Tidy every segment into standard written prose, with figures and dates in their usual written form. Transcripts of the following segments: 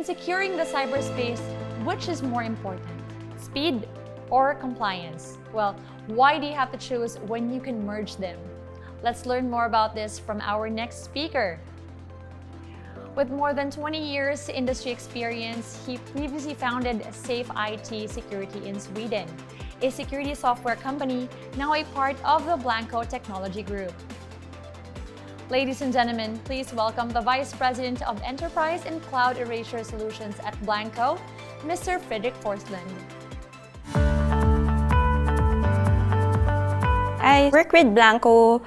securing the cyberspace, which is more important, speed or compliance? Well, why do you have to choose when you can merge them? Let's learn more about this from our next speaker. With more than 20 years industry experience, he previously founded Safe IT Security in Sweden, a security software company now a part of the Blancco technology group. Ladies and gentlemen, please welcome the Vice President of Enterprise and Cloud Erasure Solutions at Blancco, Mr. Fredrik Forslund. I work with Blancco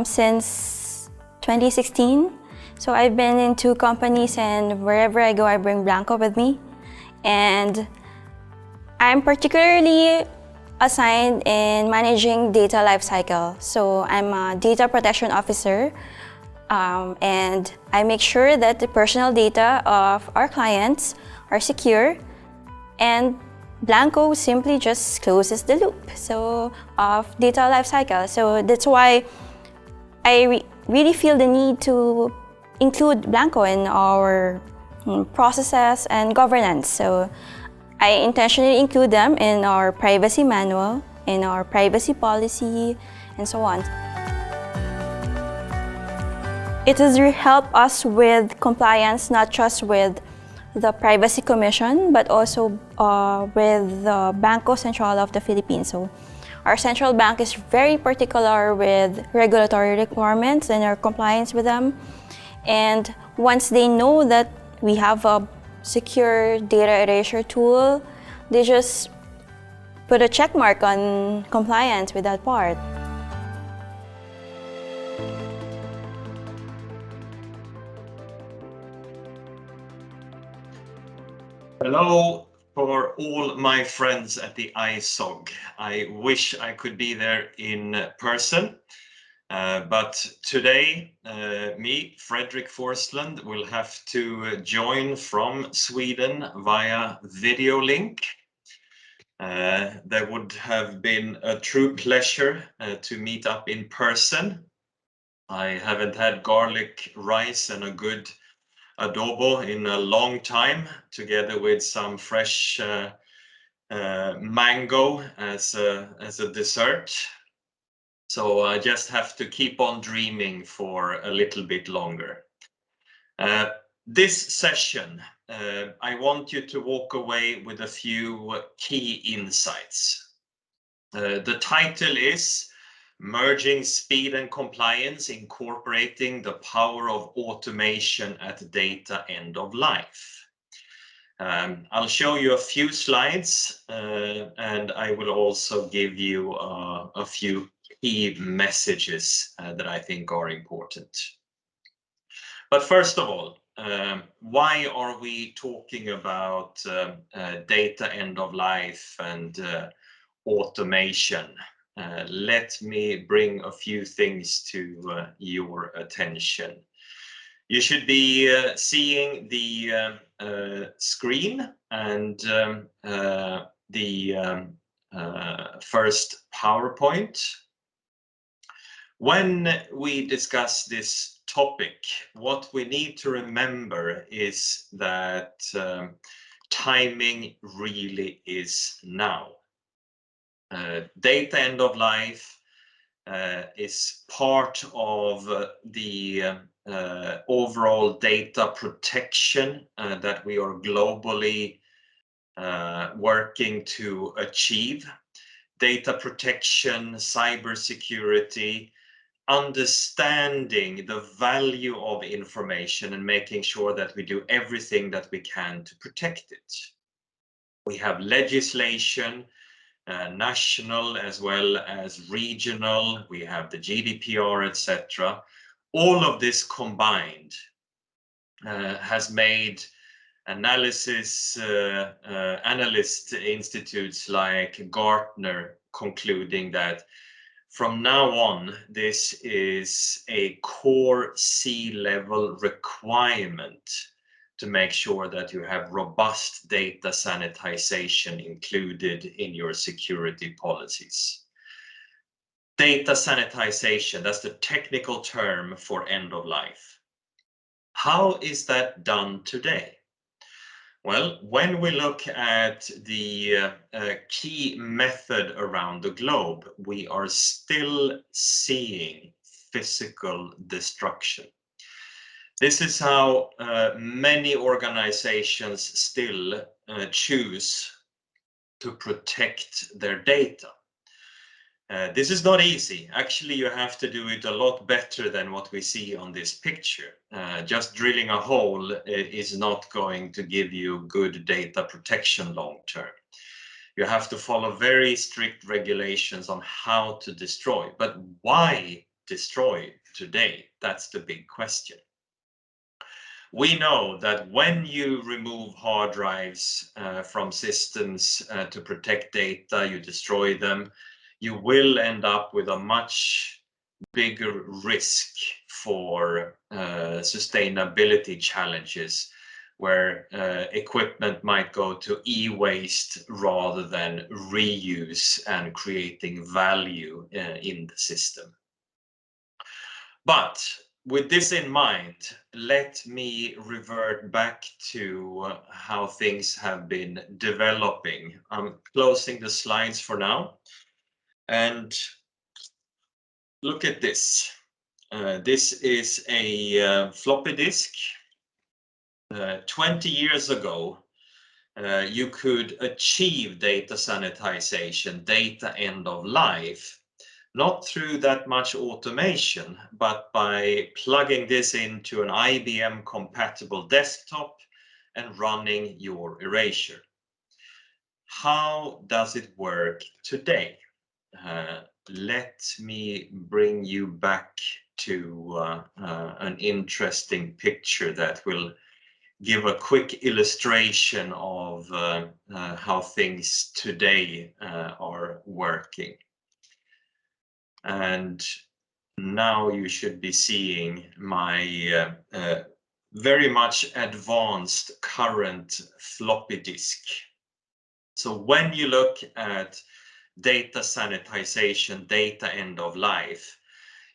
since 2016. So I've been in 2 companies, and wherever I go, I bring Blancco with me. And I'm particularly assigned in managing data lifecycle. So I'm a data protection officer, and I make sure that the personal data of our clients are secure, and Blancco simply just closes the loop of data lifecycle. So that's why I really feel the need to include Blancco in our processes and governance. So I intentionally include them in our privacy manual, in our privacy policy, and so on. It has helped us with compliance, not just with the Privacy Commission, but also with the Bangko Sentral of the Philippines. So our central bank is very particular with regulatory requirements and our compliance with them. And once they know that we have a secure data erasure tool, they just put a check mark on compliance with that part. Hello for all my friends at the ISOG. I wish I could be there in person. But today, me, Fredrik Forslund, will have to join from Sweden via video link. That would have been a true pleasure to meet up in person. I haven't had garlic rice and a good adobo in a long time, together with some fresh mango as a dessert. So I just have to keep on dreaming for a little bit longer. This session, I want you to walk away with a few key insights. The title is Merging Speed and Compliance, Incorporating the Power of Automation at Data End of Life. I'll show you a few slides, and I will also give you a few key messages that I think are important. But first of all, why are we talking about data end of life and automation? Let me bring a few things to your attention. You should be seeing the screen and the first PowerPoint. When we discuss this topic, what we need to remember is that timing really is now. Data end of life is part of the overall data protection that we are globally working to achieve. Data protection, cybersecurity, understanding the value of information and making sure that we do everything that we can to protect it. We have legislation, national as well as regional. We have the GDPR, etc. All of this combined has made analyst institutes like Gartner concluding that from now on, this is a core C-level requirement to make sure that you have robust data sanitization included in your security policies. Data sanitization, that's the technical term for end of life. How is that done today? Well, when we look at the key method around the globe, we are still seeing physical destruction. This is how many organizations still choose to protect their data. This is not easy. Actually, you have to do it a lot better than what we see on this picture. Just drilling a hole is not going to give you good data protection long term. You have to follow very strict regulations on how to destroy. But why destroy today? That's the big question. We know that when you remove hard drives from systems to protect data, you destroy them, you will end up with a much bigger risk for sustainability challenges, where equipment might go to e-waste rather than reuse and creating value in the system. But with this in mind, let me revert back to how things have been developing. I'm closing the slides for now. And look at this. This is a floppy disk. 20 years ago, you could achieve data sanitization, data end of life, not through that much automation, but by plugging this into an IBM compatible desktop and running your Erasure. How does it work today? Let me bring you back to an interesting picture that will give a quick illustration of how things today are working. And now you should be seeing my very much advanced current floppy disk. So when you look at data sanitization, data end of life,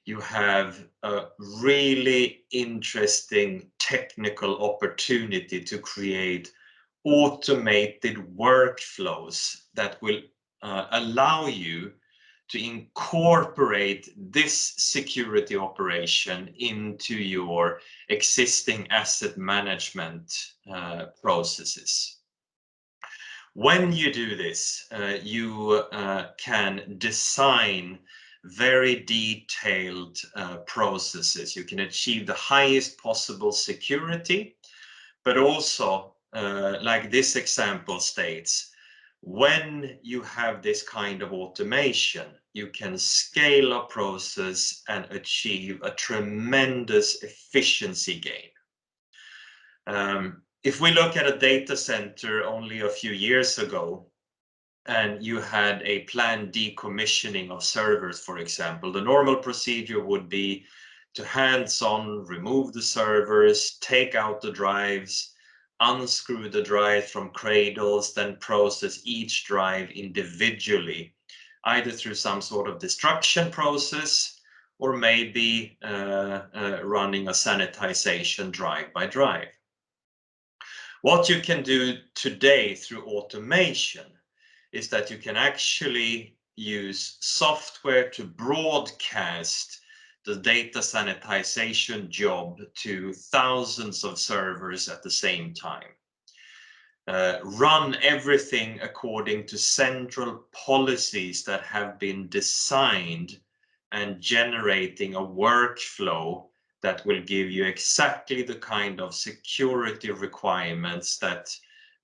you have a really interesting technical opportunity to create automated workflows that will allow you to incorporate this security operation into your existing asset management processes. When you do this, you can design very detailed processes. You can achieve the highest possible security, but also, like this example states, when you have this kind of automation, you can scale a process and achieve a tremendous efficiency gain. If we look at a data center only a few years ago, and you had a planned decommissioning of servers, for example, the normal procedure would be to hands-on remove the servers, take out the drives, unscrew the drive from cradles, then process each drive individually, either through some sort of destruction process or maybe running a sanitization drive by drive. What you can do today through automation is that you can actually use software to broadcast the data sanitization job to thousands of servers at the same time. Run everything according to central policies that have been designed and generating a workflow that will give you exactly the kind of security requirements that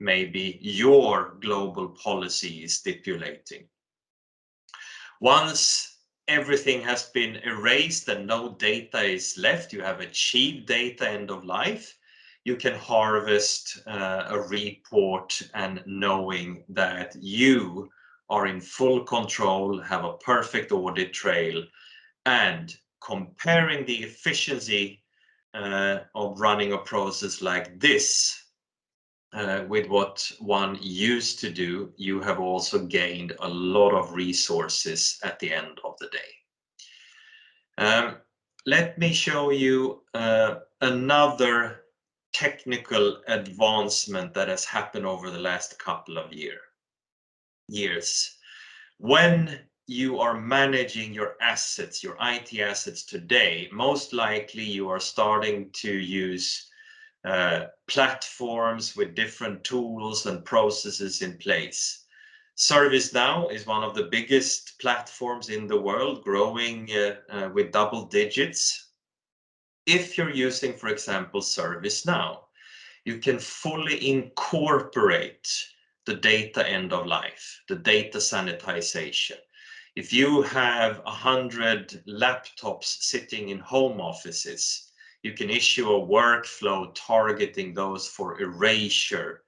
maybe your global policy is stipulating. Once everything has been erased and no data is left, you have achieved data end of life, you can harvest a report and knowing that you are in full control, have a perfect audit trail, and comparing the efficiency of running a process like this with what one used to do, you have also gained a lot of resources at the end of the day. Let me show you another technical advancement that has happened over the last couple of years. When you are managing your assets, your IT assets today, most likely you are starting to use platforms with different tools and processes in place. ServiceNow is one of the biggest platforms in the world, growing with double digits. If you're using, for example, ServiceNow, you can fully incorporate the data end of life, the data sanitization. If you have 100 laptops sitting in home offices, you can issue a workflow targeting those for erasure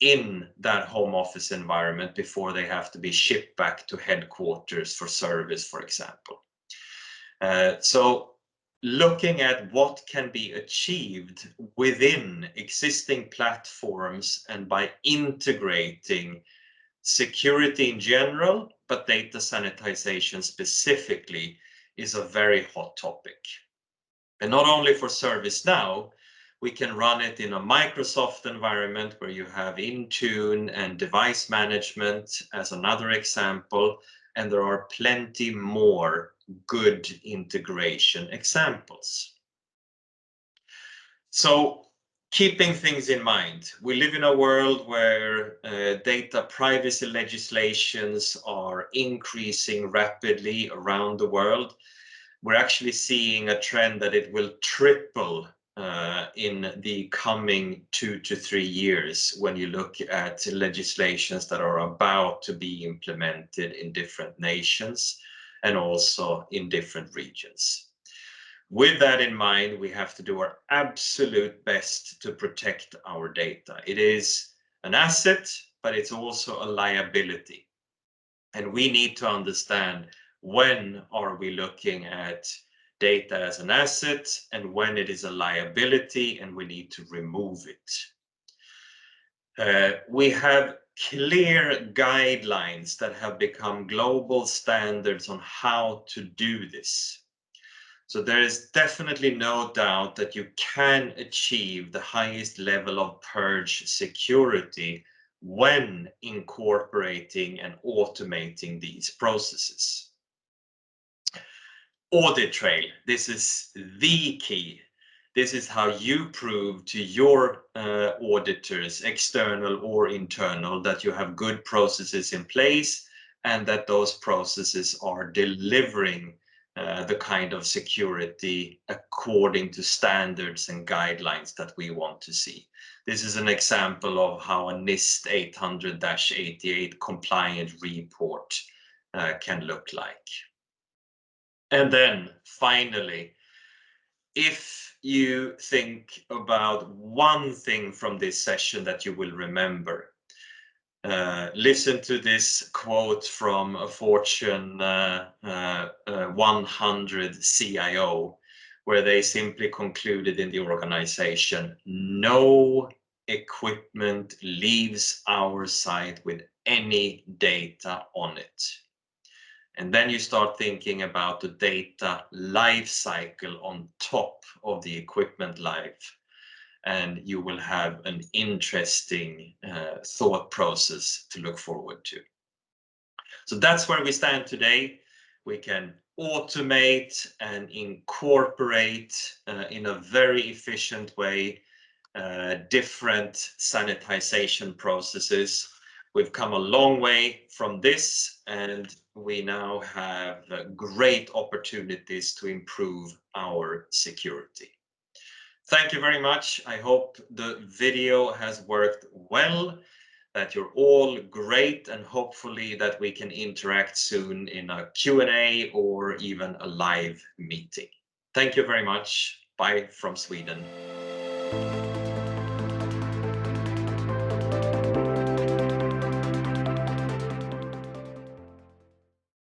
in that home office environment before they have to be shipped back to headquarters for service, for example. So looking at what can be achieved within existing platforms and by integrating security in general, but data sanitization specifically, is a very hot topic. And not only for ServiceNow, we can run it in a Microsoft environment where you have Intune and device management as another example, and there are plenty more good integration examples. So keeping things in mind, we live in a world where data privacy legislations are increasing rapidly around the world. We're actually seeing a trend that it will triple in the coming 2 to 3 years when you look at legislations that are about to be implemented in different nations and also in different regions. With that in mind, we have to do our absolute best to protect our data. It is an asset, but it's also a liability. And we need to understand when are we looking at data as an asset and when it is a liability and we need to remove it. We have clear guidelines that have become global standards on how to do this. So there is definitely no doubt that you can achieve the highest level of purge security when incorporating and automating these processes. Audit trail, this is the key. This is how you prove to your auditors, external or internal, that you have good processes in place and that those processes are delivering the kind of security according to standards and guidelines that we want to see. This is an example of how a NIST 800-88 compliant report can look like. And then finally, if you think about one thing from this session that you will remember, listen to this quote from a Fortune 100 CIO, where they simply concluded in the organization, no equipment leaves our site with any data on it. And then you start thinking about the data lifecycle on top of the equipment life, and you will have an interesting thought process to look forward to. So that's where we stand today. We can automate and incorporate in a very efficient way different sanitization processes. We've come a long way from this, and we now have great opportunities to improve our security. Thank you very much. I hope the video has worked well, that you're all great, and hopefully that we can interact soon in a Q&A or even a live meeting. Thank you very much. Bye from Sweden.